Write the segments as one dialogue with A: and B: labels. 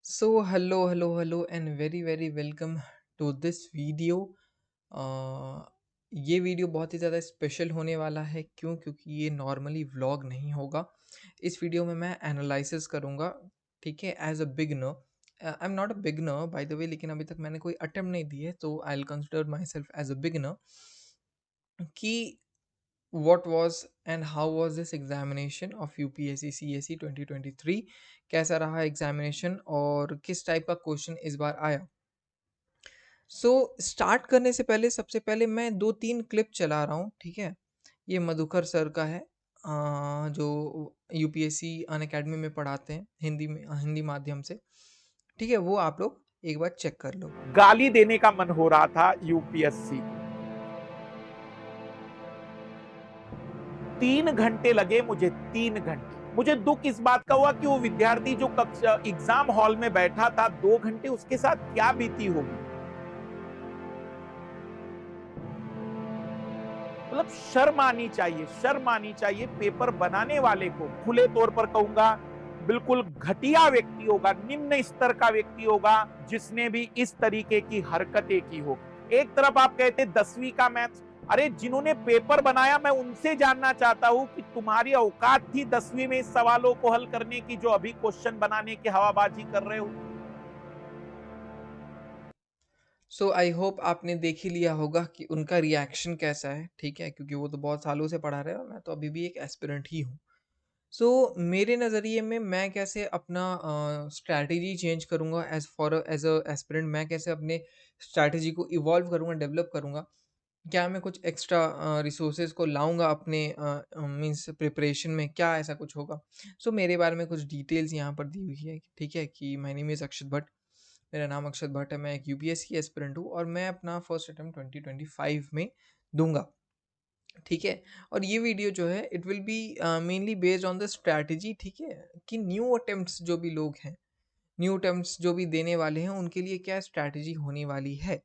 A: Hello, and very welcome to this video. ये video बहुत ही ज़्यादा स्पेशल होने वाला है क्यों? क्योंकि ये नॉर्मली व्लॉग नहीं होगा। इस वीडियो में मैं एनालिसिस करूँगा, ठीक है? As a beginner. I am not a beginner by the way, लेकिन अभी तक मैंने कोई अटेम्प्ट नहीं दी है, तो I will consider my self as a beginner कि what was and how was this examination of UPSC CSE 2023। कैसा रहा एग्जामिनेशन और किस टाइप का क्वेश्चन इस बार आया। स्टार्ट करने से पहले सबसे पहले मैं 2-3 क्लिप चला रहा हूँ, ठीक है? ये मधुकर सर का है, जो यूपीएससी अनअकैडमी में पढ़ाते हैं हिंदी में, हिंदी माध्यम से, ठीक है? वो आप लोग एक बार चेक कर लो।
B: गाली देने का मन हो रहा था यूपीएससी को। 3 घंटे लगे मुझे, 3 घंटे। मुझे दुख इस बात का हुआ कि वो विद्यार्थी जो कक्षा एग्जाम हॉल में बैठा था 2 घंटे, उसके साथ क्या बीती होगी। मतलब शर्म आनी चाहिए, शर्म आनी चाहिए। पेपर बनाने वाले को खुले तौर पर कहूंगा, बिल्कुल घटिया व्यक्ति होगा, निम्न स्तर का व्यक्ति होगा जिसने भी इस तरीके की हरकतें की हो। एक तरफ आप कहते 10वीं का मैथ्स, अरे जिन्होंने पेपर बनाया मैं उनसे जानना चाहता हूं कि तुम्हारी औकात थी 10वीं में इस सवालों को हल करने की जो अभी क्वेश्चन बनाने की हवाबाजी कर रहे हो।
A: आई होप आपने देख ही लिया होगा कि उनका रिएक्शन कैसा है, ठीक है? क्योंकि वो तो बहुत सालों से पढ़ा रहे हैं और मैं तो अभी भी एक एस्पिरेंट ही हूँ। मेरे नज़रिए में मैं कैसे अपना स्ट्रैटेजी चेंज करूँगा एज़ अ एस्पिरेंट, मैं कैसे अपने स्ट्रैटेजी को इवॉल्व करूँगा, डेवलप करूँगा? क्या मैं कुछ एक्स्ट्रा रिसोर्सेज़ को लाऊँगा अपने मीन्स प्रिपरेशन में, क्या ऐसा कुछ होगा? मेरे बारे में कुछ डिटेल्स यहाँ पर दी हुई है, ठीक है? कि माय नेम इज़ अक्षत भट्ट। मेरा नाम अक्षत भट्ट है, मैं एक यूपीएससी एस्पिरेंट हूँ और मैं अपना फर्स्ट अटेम्प्ट 2025 में दूँगा, ठीक है? और ये वीडियो जो है it will be mainly based on the strategy, ठीक है? कि न्यू अटेम्प्ट्स जो भी लोग हैं, न्यू अटेम्प्ट्स जो भी देने वाले हैं, उनके लिए क्या स्ट्रैटेजी होने वाली है।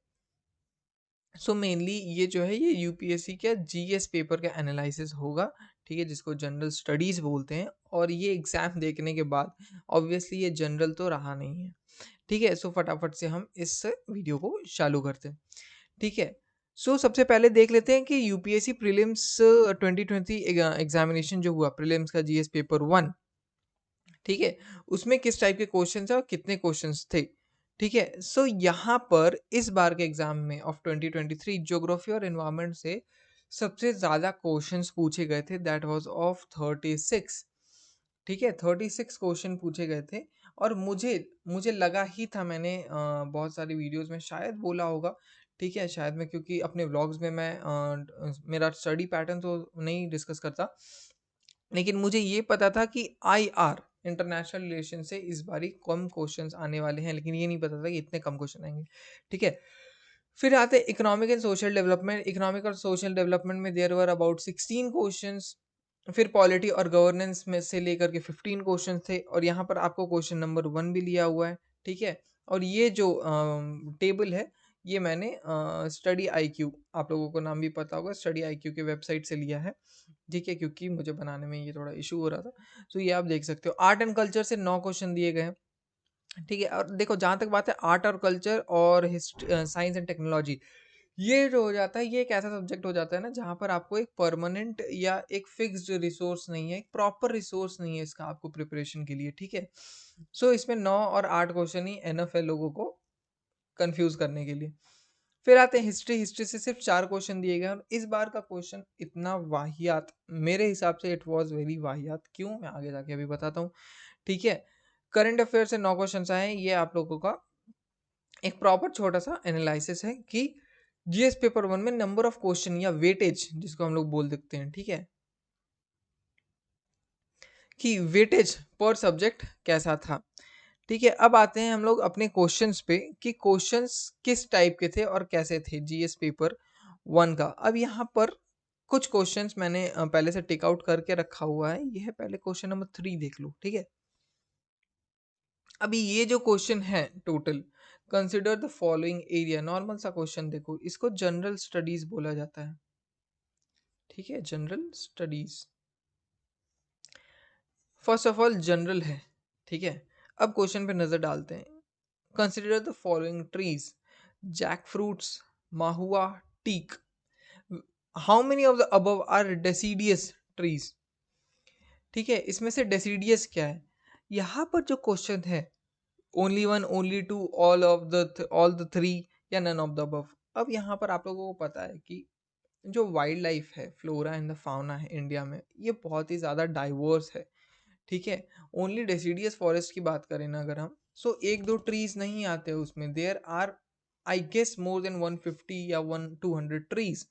A: मेनली ये जो है ये यूपीएससी का जीएस पेपर का एनालिसिस होगा, ठीक है? जिसको जनरल स्टडीज़ बोलते हैं और ये एग्ज़ाम देखने के बाद ऑब्वियसली ये जनरल तो रहा नहीं है, ठीक है? फटाफट से हम इस वीडियो को चालू करते हैं, ठीक है? सबसे पहले देख लेते हैं कि यूपीएससी प्रीलिम्स 2020 एग्जामिनेशन जो हुआ, प्रीलिम्स का जीएस पेपर 1, ठीक है? उसमें किस टाइप के क्वेश्चंस हैं और कितने क्वेश्चंस थे, ठीक है? यहाँ पर इस बार के एग्जाम में ऑफ 2023 ज्योग्राफी और एनवायरनमेंट से सबसे ज़्यादा क्वेश्चंस पूछे गए थे, दैट वाज ऑफ 36, ठीक है? 36 क्वेश्चन पूछे गए थे और मुझे मुझे लगा ही था, मैंने बहुत सारी वीडियोज़ में शायद बोला होगा, ठीक है? शायद मैं, क्योंकि अपने व्लॉग्स में मैं मेरा स्टडी पैटर्न तो नहीं डिस्कस करता, लेकिन मुझे ये पता था कि आईआर इंटरनेशनल रिलेशन से इस बारी कम क्वेश्चंस आने वाले हैं, लेकिन ये नहीं पता था कि इतने कम क्वेश्चन आएंगे, ठीक है? फिर आते हैं economic and social development. Economic और सोशल डेवलपमेंट में देयर वर अबाउट 16 क्वेश्चंस। फिर पॉलिटी और गवर्नेंस में से लेकर के 15 क्वेश्चन थे और यहाँ पर आपको क्वेश्चन नंबर 1 भी लिया हुआ है, ठीक है? और ये जो टेबल है, ये मैंने स्टडी आईक्यू, आप लोगों को नाम भी पता होगा, स्टडी आईक्यू के वेबसाइट से लिया है, ठीक है? क्योंकि मुझे बनाने में ये थोड़ा इशू हो रहा था। ये आप देख सकते हो। आर्ट एंड कल्चर से 9 क्वेश्चन दिए गए हैं, ठीक है? और देखो, जहाँ तक बात है आर्ट और कल्चर और साइंस एंड टेक्नोलॉजी, ये जो हो जाता है, ये एक ऐसा सब्जेक्ट हो जाता है ना जहाँ पर आपको एक परमानेंट या एक फिक्स्ड रिसोर्स नहीं है, एक प्रॉपर रिसोर्स नहीं है इसका आपको प्रिपरेशन के लिए, ठीक है? इसमें 9 और 8 क्वेश्चन ही एनफ है लोगों को कंफ्यूज करने के लिए। फिर आते हैं हिस्ट्री। हिस्ट्री से सिर्फ 4 क्वेश्चन दिए गए और इस बार का क्वेश्चन इतना वाहियात, मेरे हिसाब से इट वाज वेरी वाहियात। क्यों? मैं आगे जाके अभी बताता हूँ, ठीक है? करंट अफेयर से 9 क्वेश्चन आए हैं। ये आप लोगों का एक प्रॉपर छोटा सा एनालिसिस है कि जीएस पेपर 1 में नंबर ऑफ क्वेश्चन या वेटेज जिसको हम लोग बोल सकते हैं, ठीक है? कि वेटेज पर सब्जेक्ट कैसा था, ठीक है? अब आते हैं हम लोग अपने क्वेश्चंस पे कि क्वेश्चंस किस टाइप के थे और कैसे थे जीएस पेपर 1 का। अब यहाँ पर कुछ क्वेश्चंस मैंने पहले से टिक आउट करके रखा हुआ है। ये है पहले क्वेश्चन नंबर 3, देख लो, ठीक है? अभी ये जो क्वेश्चन है total, consider the following area, normal सा क्वेश्चन, देखो इसको जनरल स्टडीज बोला जाता है, ठीक है? General studies, first of all general है, ठीक है? अब क्वेश्चन पे नजर डालते हैं। Consider the following trees: jack fruits, mahua, teak. How many of the above are deciduous trees? ठीक है, इसमें से डेसिडियस क्या है? यहाँ पर जो क्वेश्चन है, only one, only two, all the three, या नन ऑफ द अबव। अब यहाँ पर आप लोगों को पता है कि जो वाइल्ड लाइफ है, फ्लोरा एंड द फाउना है इंडिया में, ये बहुत ही ज़्यादा डाइवर्स है। ठीक है, ओनली डेसिडियस फॉरेस्ट की बात करें ना अगर हम, सो एक दो ट्रीज नहीं आते उसमें, there are I guess more than 150 या 200 ट्रीज।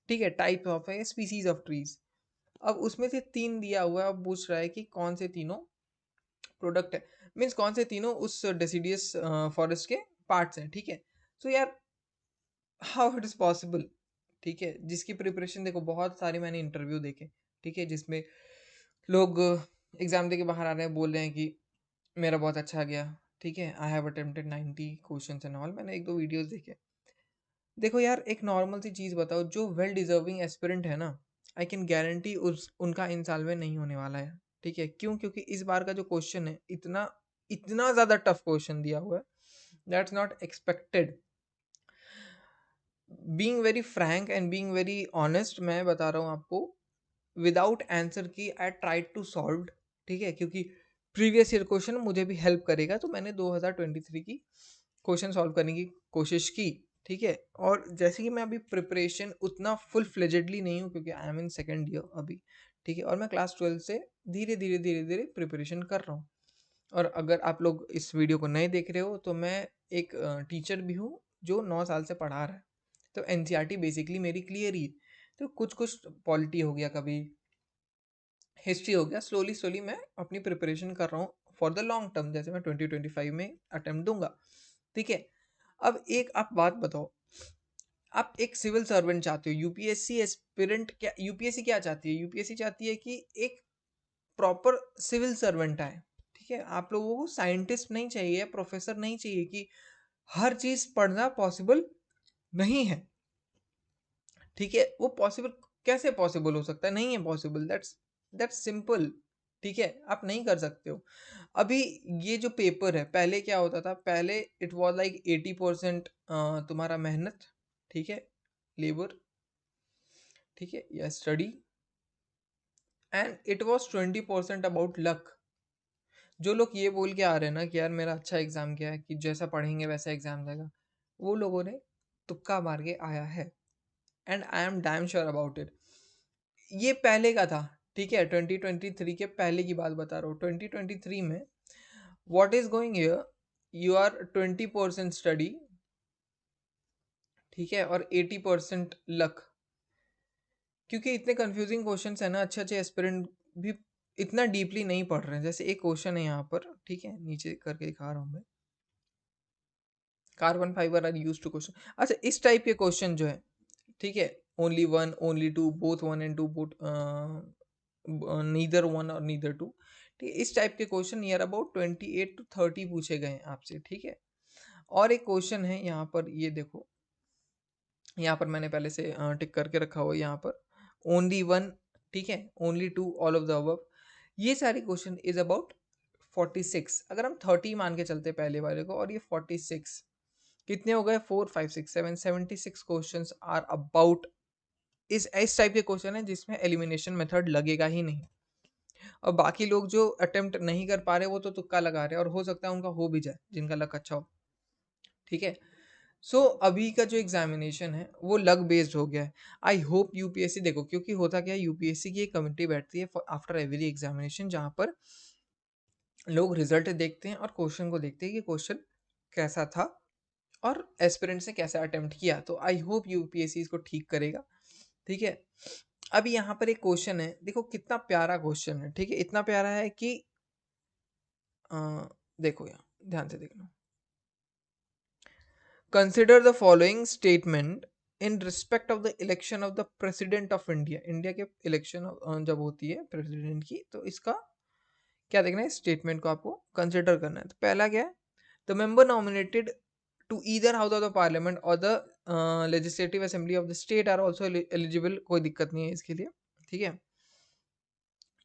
A: ठीक है, टाइप ऑफ है, स्पीसीज ऑफ ट्रीज। अब उसमें से तीन दिया हुआ है, अब पूछ रहा है कि कौन से तीनों प्रोडक्ट है, मीन्स कौन से तीनों उस डेसिडियस फॉरेस्ट के पार्ट्स हैं। ठीक है, सो यार हाउ इट इज पॉसिबल? ठीक है, जिसकी प्रिपरेशन देखो, बहुत सारे मैंने इंटरव्यू देखे, ठीक है, जिसमें लोग एग्जाम दे के बाहर आ रहे हैं, बोल रहे हैं कि मेरा बहुत अच्छा गया। ठीक है, I have attempted 90 questions and all. मैंने एक दो वीडियोस देखे। देखो यार, एक नॉर्मल सी चीज़ बताओ, जो वेल डिजर्विंग एस्पिरेंट है ना, आई कैन गारंटी उस उनका इन साल में नहीं होने वाला है। ठीक है, क्यों? क्योंकि इस बार का जो क्वेश्चन है, इतना इतना ज़्यादा टफ क्वेश्चन दिया हुआ है, that's not expected. Being very Frank and being very honest, मैं बता रहा हूँ आपको, विदाउट आंसर की आई ट्राई टू सॉल्व। ठीक है, क्योंकि प्रीवियस ईयर क्वेश्चन मुझे भी हेल्प करेगा, तो मैंने 2023 की क्वेश्चन सॉल्व करने की कोशिश की। ठीक है, और जैसे कि मैं अभी प्रिपरेशन उतना फुल फ्लेजेडली नहीं हूँ, क्योंकि I am in second year अभी। ठीक है, और मैं क्लास 12 से धीरे धीरे धीरे धीरे प्रिपरेशन कर रहा हूँ। और अगर आप लोग इस वीडियो को नहीं देख रहे हो, तो मैं एक टीचर भी हूँ जो 9 साल से पढ़ा रहा है। तो एनसीईआरटी बेसिकली मेरी क्लियर ही है। तो कुछ कुछ पॉलिटी हो गया, कभी हिस्ट्री हो गया, स्लोली स्लोली मैं अपनी प्रिपरेशन कर रहा हूँ फॉर द लॉन्ग टर्म, जैसे मैं 2025 में अटेम्प्ट दूंगा। ठीक है, अब एक आप बात बताओ, आप एक सिविल सर्वेंट चाहते हो, यूपीएससी एस्पिरेंट, क्या यूपीएससी क्या चाहती है? यूपीएससी चाहती है कि एक प्रॉपर सिविल सर्वेंट आए। ठीक है, आप लोगों को साइंटिस्ट नहीं चाहिए, प्रोफेसर नहीं चाहिए, कि हर चीज पढ़ना पॉसिबल नहीं है। ठीक है, वो पॉसिबल कैसे पॉसिबल हो सकता है? नहीं है पॉसिबल, दैट्स सिंपल। ठीक है, आप नहीं कर सकते हो। अभी ये जो पेपर है, पहले क्या होता था? पहले इट वाज लाइक 80% तुम्हारा मेहनत, ठीक है, लेबर, ठीक है, या study, and it was 20% about luck. जो लोग ये बोल के आ रहे हैं ना कि यार मेरा अच्छा एग्जाम गया है, कि जैसा पढ़ेंगे वैसा एग्जाम जाएगा, वो लोगों ने तुक्का मार के आया है, and I am damn sure about it. ये पहले का था। ठीक है, 2023 के पहले की बात बता रहा हूँ। 2023 में what is going here, you are 20% study, ठीक है, और 80% लक। क्योंकि इतने कंफ्यूजिंग क्वेश्चंस है ना, अच्छे अच्छे एस्पिरेंट भी इतना डीपली नहीं पढ़ रहे हैं। जैसे एक क्वेश्चन है यहाँ पर, ठीक है, नीचे करके दिखा रहा हूँ मैं, carbon fibre are use to question. अच्छा, इस टाइप के क्वेश्चन जो है, ठीक है, only one, only two, both one and two, both neither one और नीदर टू। ठीक है, इस टाइप के क्वेश्चन नियर अबाउट 28 to 30 पूछे गए हैं आपसे। ठीक है, और एक क्वेश्चन है यहाँ पर, ये देखो, यहाँ पर मैंने पहले से टिक करके रखा हुआ है यहाँ पर, ओनली वन, ठीक है, only two, all of the above. ये सारे क्वेश्चन इज अबाउट 46। अगर हम 30 मान के चलते पहले वाले को, और ये 46, कितने हो गए? 4 5 6 7, 76 क्वेश्चन आर अबाउट इस टाइप के क्वेश्चन है जिसमें एलिमिनेशन मेथड लगेगा ही नहीं। और बाकी लोग जो अटेम्प्ट नहीं कर पा रहे, वो तो तुक्का लगा रहे हैं, और हो सकता है उनका हो भी जाए, जिनका लक अच्छा हो। ठीक है, सो अभी का जो एग्जामिनेशन है वो लक बेस्ड हो गया है। आई होप यूपीएससी, देखो, क्योंकि होता क्या है, यूपीएससी की एक कमेटी बैठती है आफ्टर एवरी एग्जामिनेशन, जहाँ पर लोग रिजल्ट देखते हैं और क्वेश्चन को देखते हैं कि क्वेश्चन कैसा था और एस्पिरेंट्स ने कैसा अटेम्प्ट किया। तो आई होप यूपीएससी इसको ठीक करेगा। ठीक है, अभी यहाँ पर एक क्वेश्चन है, देखो कितना प्यारा क्वेश्चन है। ठीक है, इतना प्यारा है कि देखो, यहाँ ध्यान से देखना। Consider the following statement in respect of the election of the president of India. India के इलेक्शन जब होती है प्रेसिडेंट की, तो इसका क्या देखना है? स्टेटमेंट को आपको कंसिडर करना है। तो पहला क्या है? The member nominated to either house of the parliament और the legislative assembly of the state are also eligible. कोई दिक्कत नहीं है इसके लिए। ठीक है,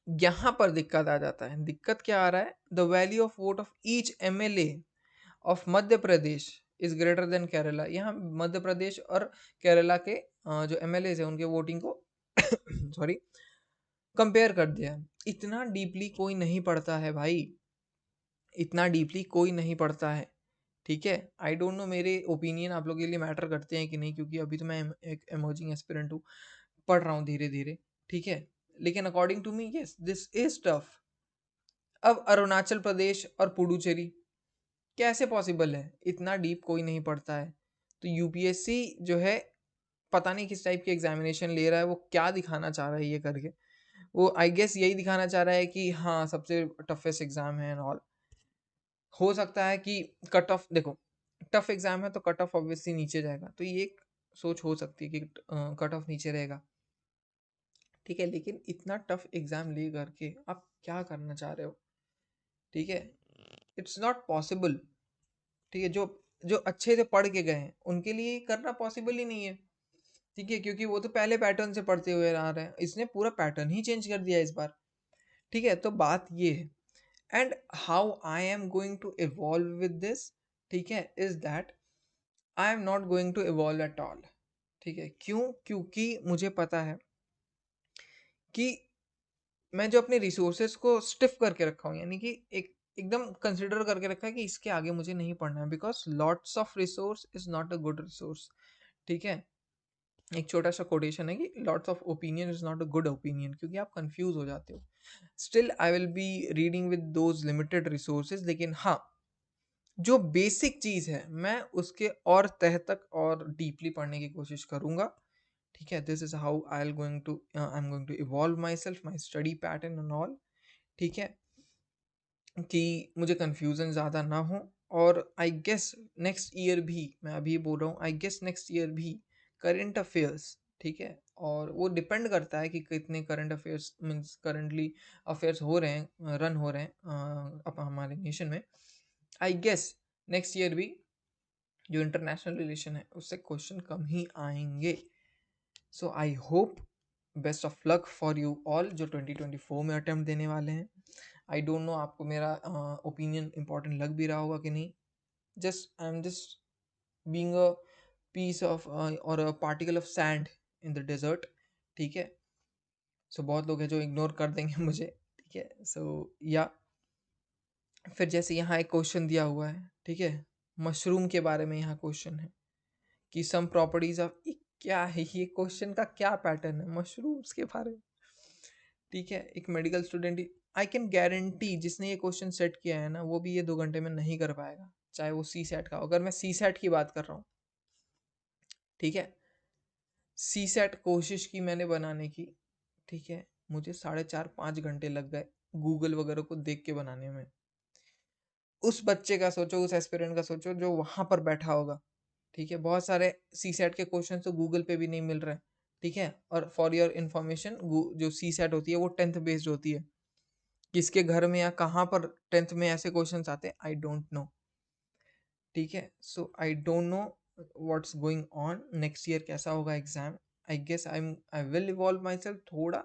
A: यहाँ पर दिक्कत आ जाता है। दिक्कत क्या आ रहा है? The value of vote of each MLA of Madhya Pradesh is greater than Kerala. यहाँ मध्य प्रदेश और केरला के जो एमएलए है उनके वोटिंग को सॉरी कंपेयर कर दिया। इतना डीपली कोई नहीं पढ़ता है भाई, इतना डीपली कोई नहीं पढ़ता है। ठीक है, आई डोंट नो मेरे ओपिनियन आप लोगों के लिए मैटर करते हैं कि नहीं, क्योंकि अभी तो मैं एक एमर्जिंग एस्पिरेंट हूँ, पढ़ रहा हूँ धीरे धीरे। ठीक है, लेकिन according to me yes this is tough. अब अरुणाचल प्रदेश और पुडुचेरी कैसे पॉसिबल है? इतना डीप कोई नहीं पढ़ता है। तो यूपीएससी जो है पता नहीं किस टाइप की एग्जामिनेशन ले रहा है, वो क्या दिखाना चाह रहा है ये करके। वो आई गेस यही दिखाना चाह रहा है कि हाँ सबसे टफेस्ट एग्जाम है एंड ऑल। हो सकता है कि कट ऑफ देखो, टफ एग्जाम है तो कट ऑफ ऑब्वियसली नीचे जाएगा, तो ये एक सोच हो सकती है कि कट ऑफ नीचे रहेगा। ठीक है, लेकिन इतना टफ एग्जाम ले करके आप क्या करना चाह रहे हो? ठीक है, इट्स नॉट पॉसिबल। ठीक है, जो जो अच्छे से पढ़ के गए हैं उनके लिए करना पॉसिबल ही नहीं है। ठीक है, क्योंकि वो तो पहले पैटर्न से पढ़ते हुए आ रहे हैं, इसने पूरा पैटर्न ही चेंज कर दिया इस बार। ठीक है, तो बात ये है and how I am going to evolve with this, ठीक है, is that I am not going to evolve at all. ठीक है, क्यों? क्योंकि मुझे पता है कि मैं जो अपने रिसोर्सेज को स्टिफ करके रखा हूँ, यानी कि एक एकदम कंसिडर करके रखा है कि इसके आगे मुझे नहीं पढ़ना है, because lots of resource is not a good resource. ठीक है, एक छोटा सा कोटेशन है कि lots of opinion is not a good opinion, क्योंकि आप कंफ्यूज हो जाते हो। Still I will be reading with those limited resources, लेकिन हाँ जो बेसिक चीज़ है मैं उसके और तह तक और डीपली पढ़ने की कोशिश करूँगा। ठीक है, this is how I am going to evolve my self, my study pattern and all. ठीक है, कि मुझे कन्फ्यूज़न ज़्यादा ना हो। और आई गेस नेक्स्ट ईयर भी, मैं अभी बोल रहा हूँ, आई गेस नेक्स्ट ईयर भी करंट अफेयर्स, ठीक है, और वो डिपेंड करता है कि कितने current affairs means currently affairs हो रहे हैं, रन हो रहे हैं अब हमारे नेशन में। आई गेस नेक्स्ट ईयर भी जो इंटरनेशनल रिलेशन है उससे क्वेश्चन कम ही आएंगे। So I hope best of luck for you all जो 2024 में अटेम्प्ट देने वाले हैं। आई डोंट नो आपको मेरा ओपिनियन इंपॉर्टेंट लग भी रहा होगा कि नहीं। Just I am just being a piece of और a particle of sand in the desert. ठीक है, सो बहुत लोग हैं जो इग्नोर कर देंगे मुझे। ठीक है, सो या फिर जैसे यहाँ एक क्वेश्चन दिया हुआ है, ठीक है, मशरूम के बारे में यहाँ क्वेश्चन है कि सम प्रॉपर्टीज ऑफ, क्या है ये क्वेश्चन का क्या पैटर्न है मशरूम्स के बारे में? ठीक है, एक medical student he, I can guarantee जिसने ये क्वेश्चन सेट किया है ना वो भी ये 2 घंटे में नहीं कर पाएगा, चाहे वो सी सेट का हो। अगर मैं सी सेट की बात कर रहा हूँ, ठीक है, सी सेट कोशिश की मैंने बनाने की। ठीक है, मुझे 4.5-5 घंटे लग गए गूगल वगैरह को देख के बनाने में। उस बच्चे का सोचो, उस एस्पिरेंट का सोचो जो वहां पर बैठा होगा। ठीक है, बहुत सारे सी सेट के क्वेश्चन तो गूगल पे भी नहीं मिल रहे हैं। ठीक है, और फॉर योर इन्फॉर्मेशन जो सी सेट होती है वो 10th बेस्ड होती है। किसके घर में या कहाँ पर 10th में ऐसे क्वेश्चंस आते हैं आई डोंट नो। ठीक है, so I don't know what's going on next year, कैसा होगा exam. I guess I will evolve my self थोड़ा,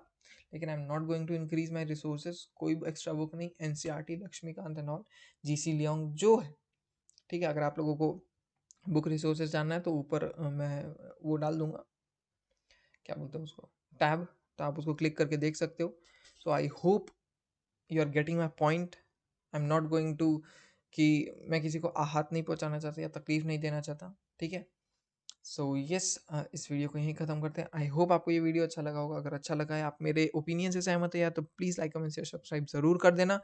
A: लेकिन I am not going to increase my resources. कोई एक्स्ट्रा बुक नहीं, NCERT, Laxmikanth and all, GC Leong जो है। ठीक है, अगर आप लोगों को बुक रिसोर्सेज जानना है तो ऊपर मैं वो डाल दूंगा, क्या बोलते हैं उसको, टैब, तो आप उसको क्लिक करके देख सकते हो। So I hope you are getting my point. I am not going to कि मैं किसी को आहत नहीं पहुंचाना चाहता या तकलीफ नहीं देना चाहता। ठीक है, सो यस इस वीडियो को यहीं ख़त्म करते हैं। आई होप आपको ये वीडियो अच्छा लगा होगा। अगर अच्छा लगा है, आप मेरे ओपिनियन से सहमत है या तो please like comment share subscribe ज़रूर कर देना।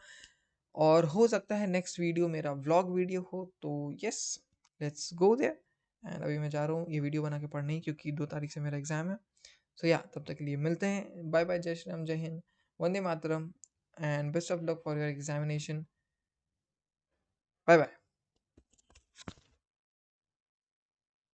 A: और हो सकता है नेक्स्ट वीडियो मेरा व्लॉग वीडियो हो, तो yes let's go there. And अभी मैं जा रहा हूँ ये वीडियो बना के पढ़ने ही, क्योंकि 2 तारीख से मेरा एग्ज़ाम है। सो या तब तक के लिए मिलते हैं, बाय बाय, जय श्री राम, जय हिंद, वंदे मातरम, and best of luck for your examination. Bye bye.